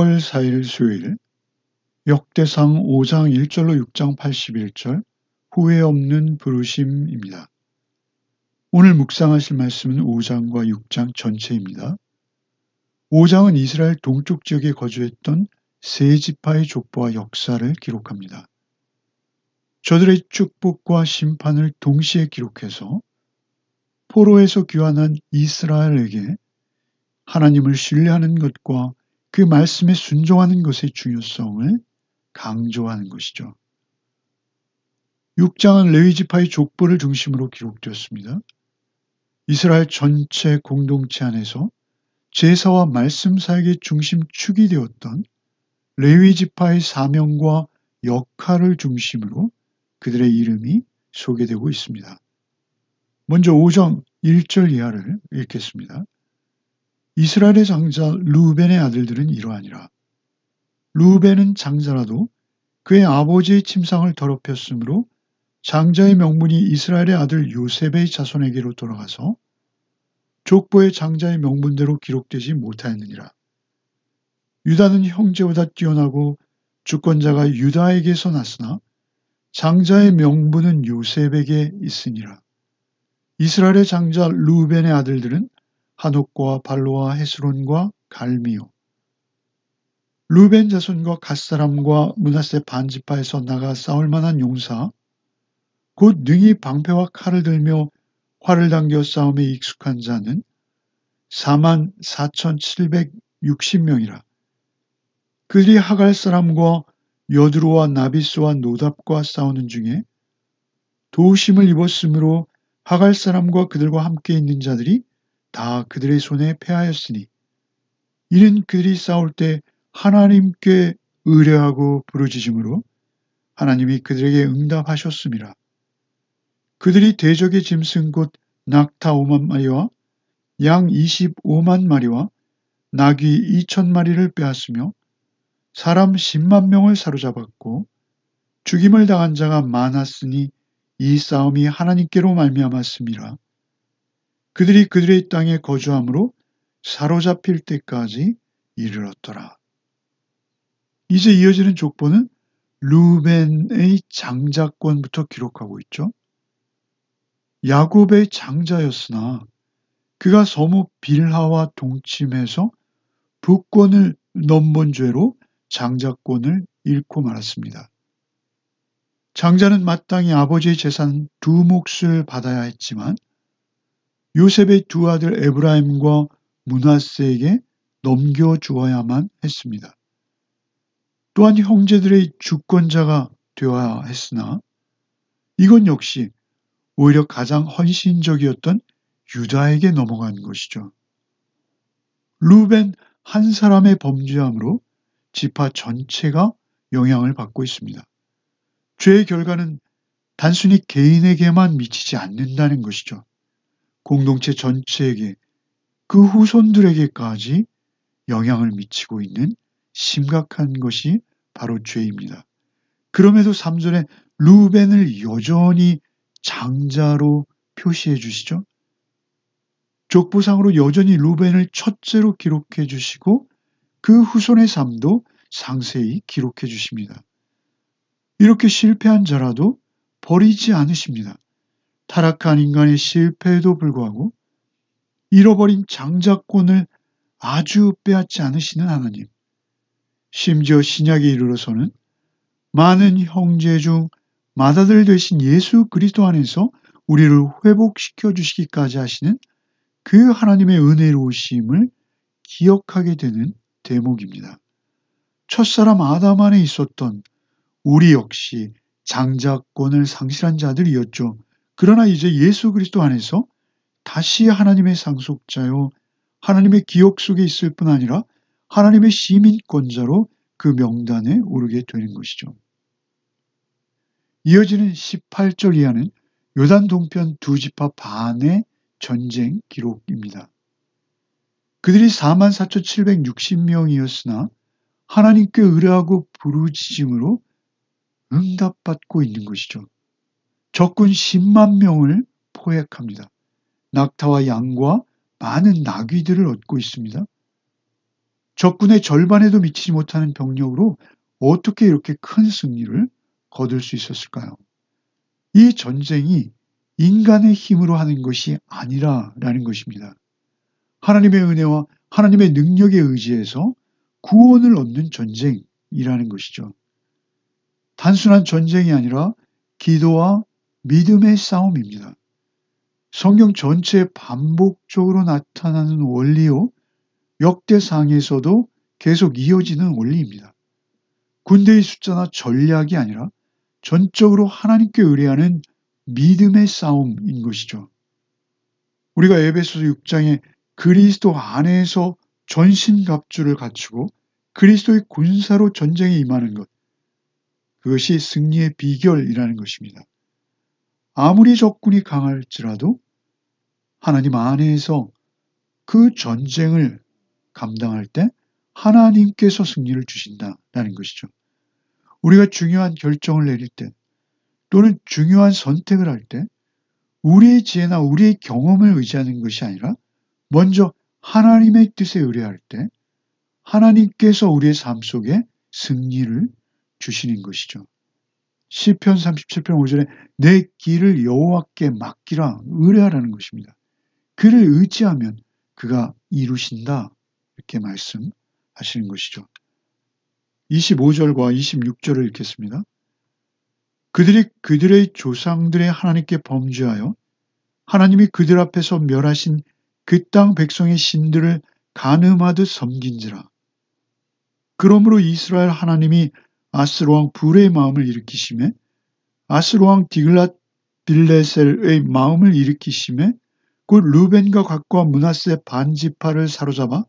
6월 4일 수요일 역대상 5장 1절로 6장 81절 후회 없는 부르심입니다. 오늘 묵상하실 말씀은 5장과 6장 전체입니다. 5장은 이스라엘 동쪽 지역에 거주했던 세 지파의 족보와 역사를 기록합니다. 저들의 축복과 심판을 동시에 기록해서 포로에서 귀환한 이스라엘에게 하나님을 신뢰하는 것과 그 말씀에 순종하는 것의 중요성을 강조하는 것이죠. 6장은 레위 지파의 족보를 중심으로 기록되었습니다. 이스라엘 전체 공동체 안에서 제사와 말씀 사역의 중심축이 되었던 레위 지파의 사명과 역할을 중심으로 그들의 이름이 소개되고 있습니다. 먼저 5장 1절 이하를 읽겠습니다. 이스라엘의 장자 르우벤의 아들들은 이러하니라. 르우벤은 장자라도 그의 아버지의 침상을 더럽혔으므로 장자의 명분이 이스라엘의 아들 요셉의 자손에게로 돌아가서 족보의 장자의 명분대로 기록되지 못하였느니라. 유다는 형제보다 뛰어나고 주권자가 유다에게서 났으나 장자의 명분은 요셉에게 있으니라. 이스라엘의 장자 르우벤의 아들들은 하녹과 발로와 헤스론과 갈미요. 르우벤 자손과 갓사람과 므낫세 반지파에서 나가 싸울 만한 용사, 곧 능히 방패와 칼을 들며 활을 당겨 싸움에 익숙한 자는 44,760명이라. 그들이 하갈 사람과 여드로와 나비스와 노답과 싸우는 중에 도우심을 입었으므로 하갈 사람과 그들과 함께 있는 자들이 다 그들의 손에 패하였으니 이는 그들이 싸울 때 하나님께 의뢰하고 부르짖음으로 하나님이 그들에게 응답하셨음이라. 그들이 대적의 짐승 곧 낙타 5만 마리와 양 25만 마리와 나귀 2천 마리를 빼앗으며 사람 10만 명을 사로잡았고 죽임을 당한 자가 많았으니 이 싸움이 하나님께로 말미암았음이라. 그들이 그들의 땅에 거주함으로 사로잡힐 때까지 이르렀더라. 이제 이어지는 족보는 르우벤의 장자권부터 기록하고 있죠. 야곱의 장자였으나 그가 서무 빌하와 동침해서 부권을 넘본 죄로 장자권을 잃고 말았습니다. 장자는 마땅히 아버지의 재산 두 몫을 받아야 했지만 요셉의 두 아들 에브라임과 므낫세에게 넘겨주어야만 했습니다. 또한 형제들의 주권자가 되어야 했으나 이건 역시 오히려 가장 헌신적이었던 유다에게 넘어간 것이죠. 르우벤 한 사람의 범죄함으로 지파 전체가 영향을 받고 있습니다. 죄의 결과는 단순히 개인에게만 미치지 않는다는 것이죠. 공동체 전체에게 그 후손들에게까지 영향을 미치고 있는 심각한 것이 바로 죄입니다. 그럼에도 3절에 르우벤을 여전히 장자로 표시해 주시죠. 족보상으로 여전히 르우벤을 첫째로 기록해 주시고 그 후손의 삶도 상세히 기록해 주십니다. 이렇게 실패한 자라도 버리지 않으십니다. 타락한 인간의 실패에도 불구하고 잃어버린 장자권을 아주 빼앗지 않으시는 하나님. 심지어 신약에 이르러서는 많은 형제 중 맏아들 되신 예수 그리스도 안에서 우리를 회복시켜 주시기까지 하시는 그 하나님의 은혜로우심을 기억하게 되는 대목입니다. 첫사람 아담 안에 있었던 우리 역시 장자권을 상실한 자들이었죠. 그러나 이제 예수 그리스도 안에서 다시 하나님의 상속자요 하나님의 기억 속에 있을 뿐 아니라 하나님의 시민권자로 그 명단에 오르게 되는 것이죠. 이어지는 18절 이하는 요단 동편 두 지파 반의 전쟁 기록입니다. 그들이 44,760명이었으나 하나님께 의뢰하고 부르짖음으로 응답받고 있는 것이죠. 적군 10만 명을 포획합니다. 낙타와 양과 많은 나귀들을 얻고 있습니다. 적군의 절반에도 미치지 못하는 병력으로 어떻게 이렇게 큰 승리를 거둘 수 있었을까요? 이 전쟁이 인간의 힘으로 하는 것이 아니라라는 것입니다. 하나님의 은혜와 하나님의 능력에 의지해서 구원을 얻는 전쟁이라는 것이죠. 단순한 전쟁이 아니라 기도와 믿음의 싸움입니다. 성경 전체에 반복적으로 나타나는 원리요, 역대상에서도 계속 이어지는 원리입니다. 군대의 숫자나 전략이 아니라 전적으로 하나님께 의뢰하는 믿음의 싸움인 것이죠. 우리가 에베소서 6장에 그리스도 안에서 전신갑주를 갖추고 그리스도의 군사로 전쟁에 임하는 것, 그것이 승리의 비결이라는 것입니다. 아무리 적군이 강할지라도 하나님 안에서 그 전쟁을 감당할 때 하나님께서 승리를 주신다라는 것이죠. 우리가 중요한 결정을 내릴 때 또는 중요한 선택을 할 때 우리의 지혜나 우리의 경험을 의지하는 것이 아니라 먼저 하나님의 뜻에 의뢰할 때 하나님께서 우리의 삶 속에 승리를 주시는 것이죠. 시편 37편 5절에 내 길을 여호와께 맡기라 의뢰하라는 것입니다. 그를 의지하면 그가 이루신다 이렇게 말씀하시는 것이죠. 25절과 26절을 읽겠습니다. 그들이 그들의 조상들의 하나님께 범죄하여 하나님이 그들 앞에서 멸하신 그 땅 백성의 신들을 간음하듯 섬긴지라. 그러므로 이스라엘 하나님이 아스로 왕 불의 마음을 일으키심에 아스로 왕 디글랏 빌레셀의 마음을 일으키심에 곧 루벤과 갓과 므낫세 반지파를 사로잡아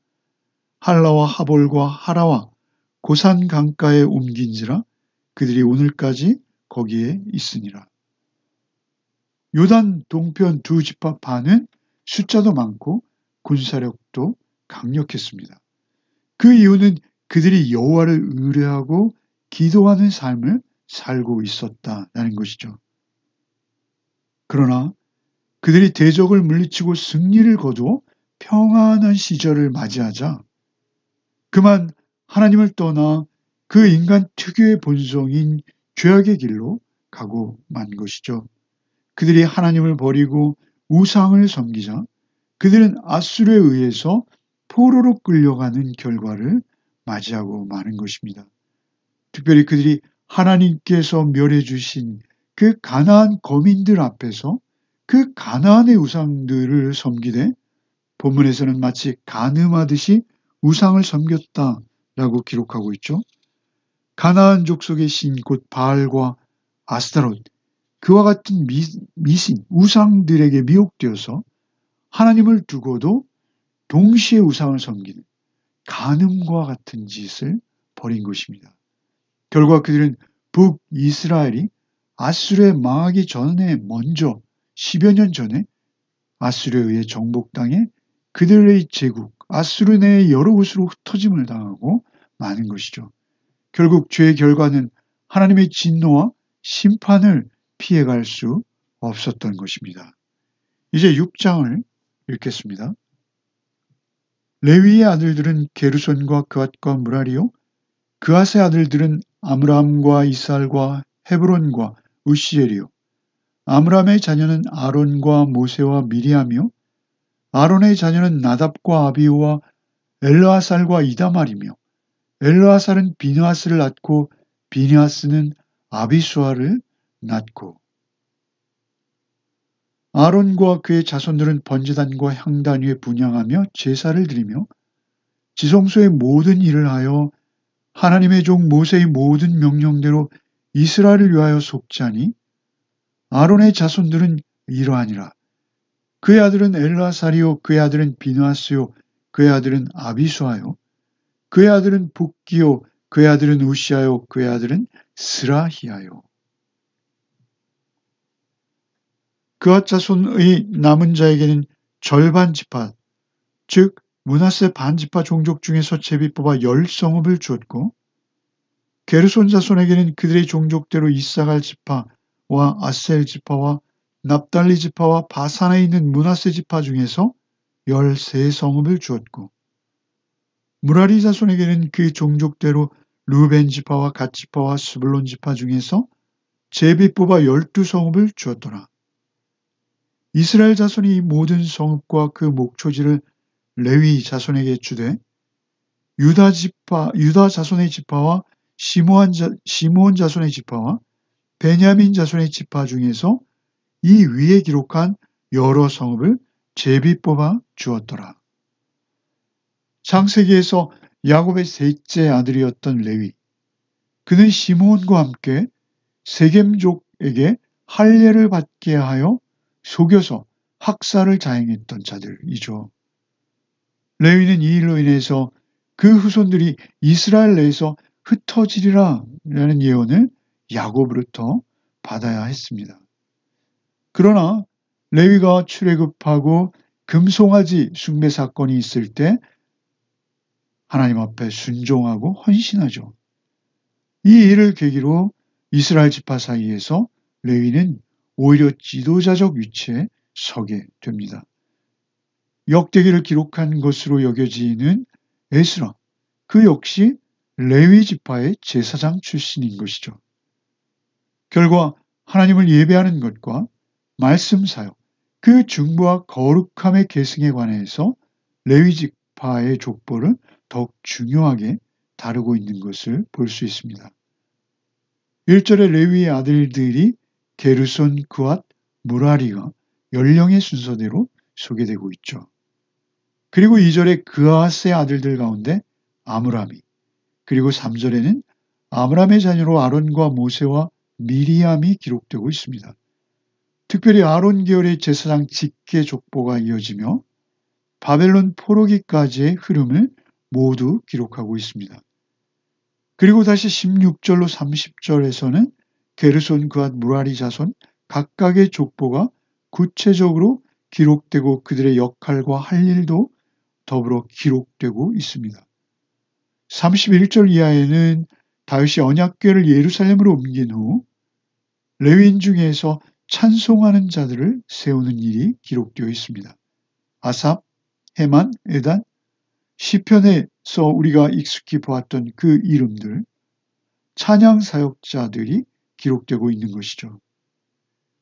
할라와 하볼과 하라와 고산 강가에 옮긴지라. 그들이 오늘까지 거기에 있으니라. 요단 동편 두 지파 반은 숫자도 많고 군사력도 강력했습니다. 그 이유는 그들이 여호와를 의뢰하고 기도하는 삶을 살고 있었다라는 것이죠. 그러나 그들이 대적을 물리치고 승리를 거두어 평안한 시절을 맞이하자 그만 하나님을 떠나 그 인간 특유의 본성인 죄악의 길로 가고 만 것이죠. 그들이 하나님을 버리고 우상을 섬기자 그들은 아수르에 의해서 포로로 끌려가는 결과를 맞이하고 마는 것입니다. 특별히 그들이 하나님께서 멸해 주신 그 가나안 거민들 앞에서 그 가나안의 우상들을 섬기되 본문에서는 마치 간음하듯이 우상을 섬겼다라고 기록하고 있죠. 가나안 족속의 신 곧 바알과 아스타롯 그와 같은 미신 우상들에게 미혹되어서 하나님을 두고도 동시에 우상을 섬기는 간음과 같은 짓을 벌인 것입니다. 결과 그들은 북이스라엘이 아수르에 망하기 전에 먼저 10여 년 전에 아수르에 의해 정복당해 그들의 제국 아수르 내의 여러 곳으로 흩어짐을 당하고 마는 것이죠. 결국 죄의 결과는 하나님의 진노와 심판을 피해갈 수 없었던 것입니다. 이제 6장을 읽겠습니다. 레위의 아들들은 게르손과 그앗과 무라리요 그앗의 아들들은 아므람과 이살과 헤브론과 우시엘이요 아므람의 자녀는 아론과 모세와 미리암이요 아론의 자녀는 나답과 아비후와 엘르아살과 이다말이며 엘르아살은 비느하스를 낳고 비느하스는 아비수아를 낳고 아론과 그의 자손들은 번제단과 향단 위에 분향하며 제사를 드리며 지성소의 모든 일을 하여 하나님의 종 모세의 모든 명령대로 이스라엘을 위하여 속죄하니 아론의 자손들은 이러하니라. 그의 아들은 엘르아살이요 그의 아들은 비느하스요 그의 아들은 아비수아요 그의 아들은 붓기요 그의 아들은 우시아요 그의 아들은 스라히아요. 그앗 자손의 남은 자에게는 절반 지파 즉 므낫세 반지파 종족 중에서 제비 뽑아 10성읍을 주었고 게르손 자손에게는 그들의 종족대로 이사갈 지파와 아셀 지파와 납달리 지파와 바산에 있는 므낫세 지파 중에서 13성읍을 주었고 무라리 자손에게는 그 종족대로 르우벤 지파와 갓 지파와 스불론 지파 중에서 제비 뽑아 12성읍을 주었더라. 이스라엘 자손이 이 모든 성읍과 그 목초지를 레위 자손에게 주되 유다 자손의 지파와 시므온 자손의 지파와 베냐민 자손의 지파 중에서 이 위에 기록한 여러 성읍을 제비 뽑아 주었더라. 창세기에서 야곱의 셋째 아들이었던 레위, 그는 시므온과 함께 세겜족에게 할례를 받게 하여 속여서 학살을 자행했던 자들이죠. 레위는 이 일로 인해서 그 후손들이 이스라엘 내에서 흩어지리라 라는 예언을 야곱으로부터 받아야 했습니다. 그러나 레위가 출애굽하고 금송아지 숭배 사건이 있을 때 하나님 앞에 순종하고 헌신하죠. 이 일을 계기로 이스라엘 지파 사이에서 레위는 오히려 지도자적 위치에 서게 됩니다. 역대기를 기록한 것으로 여겨지는 에스라, 그 역시 레위 지파의 제사장 출신인 것이죠. 결과 하나님을 예배하는 것과 말씀 사역, 그 중보와 거룩함의 계승에 관해서 레위 지파의 족보를 더욱 중요하게 다루고 있는 것을 볼 수 있습니다. 1절에 레위의 아들들이 게르손, 그앗, 무라리가 연령의 순서대로 소개되고 있죠. 그리고 2절에 그앗의 아들들 가운데 아므람이, 그리고 3절에는 아므람의 자녀로 아론과 모세와 미리암이 기록되고 있습니다. 특별히 아론 계열의 제사장 직계 족보가 이어지며 바벨론 포로기까지의 흐름을 모두 기록하고 있습니다. 그리고 다시 16절로 30절에서는 게르손, 그앗, 무라리 자손 각각의 족보가 구체적으로 기록되고 그들의 역할과 할 일도 더불어 기록되고 있습니다. 31절 이하에는 다윗이 언약궤를 예루살렘으로 옮긴 후 레위인 중에서 찬송하는 자들을 세우는 일이 기록되어 있습니다. 아삽, 헤만, 에단, 시편에서 우리가 익숙히 보았던 그 이름들, 찬양 사역자들이 기록되고 있는 것이죠.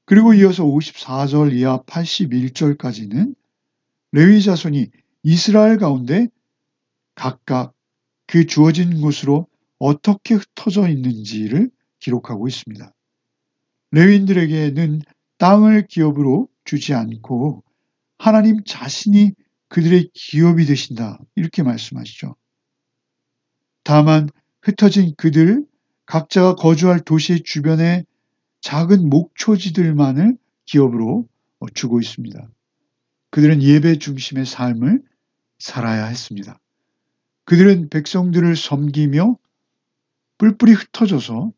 그리고 이어서 54절 이하 81절까지는 레위 자손이 이스라엘 가운데 각각 그 주어진 곳으로 어떻게 흩어져 있는지를 기록하고 있습니다. 레위인들에게는 땅을 기업으로 주지 않고 하나님 자신이 그들의 기업이 되신다, 이렇게 말씀하시죠. 다만 흩어진 그들 각자가 거주할 도시의 주변에 작은 목초지들만을 기업으로 주고 있습니다. 그들은 예배 중심의 삶을 살아야 했습니다. 그들은 백성들을 섬기며 뿔뿔이 흩어져서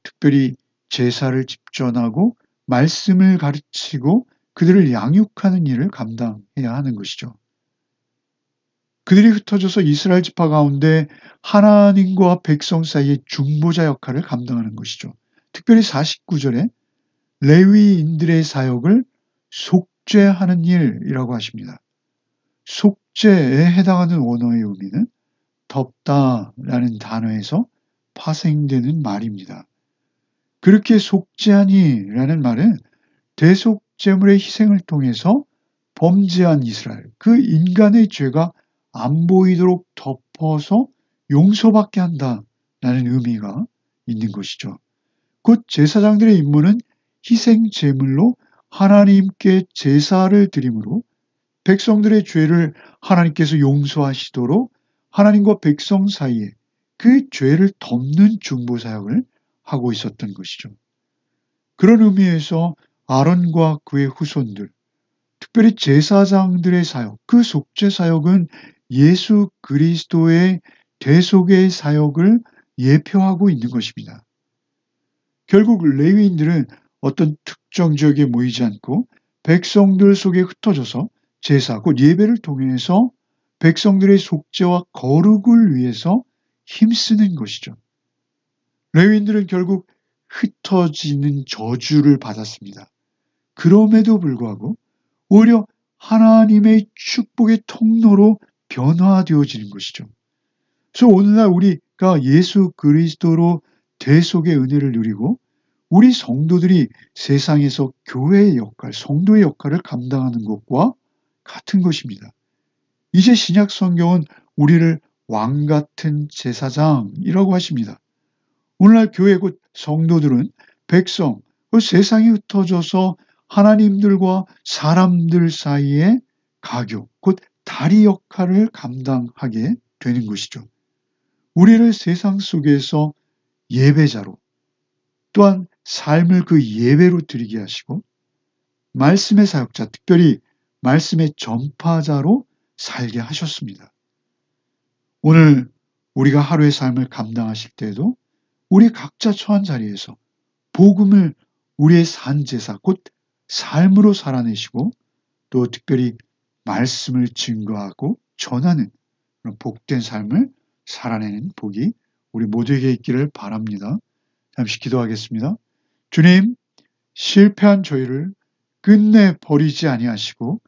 특별히 제사를 집전하고 말씀을 가르치고 그들을 양육하는 일을 감당해야 하는 것이죠. 그들이 흩어져서 이스라엘 지파 가운데 하나님과 백성 사이의 중보자 역할을 감당하는 것이죠. 특별히 49절에 레위인들의 사역을 속죄하는 일이라고 하십니다. 속죄에 해당하는 원어의 의미는 덮다라는 단어에서 파생되는 말입니다. 그렇게 속죄하니라는 말은 대속제물의 희생을 통해서 범죄한 이스라엘, 그 인간의 죄가 안 보이도록 덮어서 용서받게 한다라는 의미가 있는 것이죠. 곧 제사장들의 임무는 희생제물로 하나님께 제사를 드림으로 백성들의 죄를 하나님께서 용서하시도록 하나님과 백성 사이에 그 죄를 덮는 중보사역을 하고 있었던 것이죠. 그런 의미에서 아론과 그의 후손들, 특별히 제사장들의 사역, 그 속죄 사역은 예수 그리스도의 대속의 사역을 예표하고 있는 것입니다. 결국 레위인들은 어떤 특정 지역에 모이지 않고 백성들 속에 흩어져서 제사, 곧 예배를 통해서 백성들의 속죄와 거룩을 위해서 힘쓰는 것이죠. 레위인들은 결국 흩어지는 저주를 받았습니다. 그럼에도 불구하고 오히려 하나님의 축복의 통로로 변화되어지는 것이죠. 그래서 오늘날 우리가 예수 그리스도로 대속의 은혜를 누리고 우리 성도들이 세상에서 교회의 역할, 성도의 역할을 감당하는 것과 같은 것입니다. 이제 신약 성경은 우리를 왕 같은 제사장이라고 하십니다. 오늘날 교회 곧 성도들은 백성, 그 세상에 흩어져서 하나님들과 사람들 사이에 가교, 곧 다리 역할을 감당하게 되는 것이죠. 우리를 세상 속에서 예배자로, 또한 삶을 그 예배로 드리게 하시고 말씀의 사역자, 특별히 말씀의 전파자로 살게 하셨습니다. 오늘 우리가 하루의 삶을 감당하실 때에도 우리 각자 처한 자리에서 복음을 우리의 산제사, 곧 삶으로 살아내시고 또 특별히 말씀을 증거하고 전하는 그런 복된 삶을 살아내는 복이 우리 모두에게 있기를 바랍니다. 잠시 기도하겠습니다. 주님, 실패한 저희를 끝내 버리지 아니하시고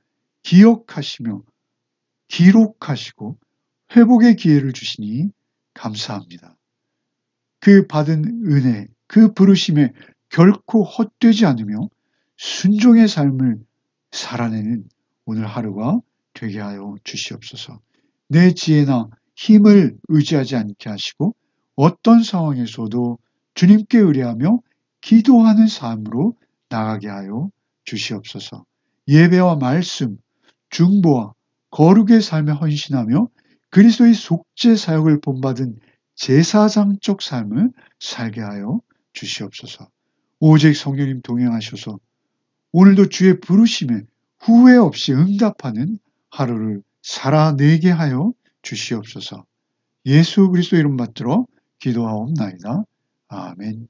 기억하시며 기록하시고 회복의 기회를 주시니 감사합니다. 그 받은 은혜, 그 부르심에 결코 헛되지 않으며 순종의 삶을 살아내는 오늘 하루가 되게 하여 주시옵소서. 내 지혜나 힘을 의지하지 않게 하시고 어떤 상황에서도 주님께 의뢰하며 기도하는 삶으로 나가게 하여 주시옵소서. 예배와 말씀, 중보와 거룩의 삶에 헌신하며 그리스도의 속죄 사역을 본받은 제사장적 삶을 살게 하여 주시옵소서. 오직 성령님 동행하셔서 오늘도 주의 부르심에 후회 없이 응답하는 하루를 살아내게 하여 주시옵소서. 예수 그리스도 이름 받들어 기도하옵나이다. 아멘.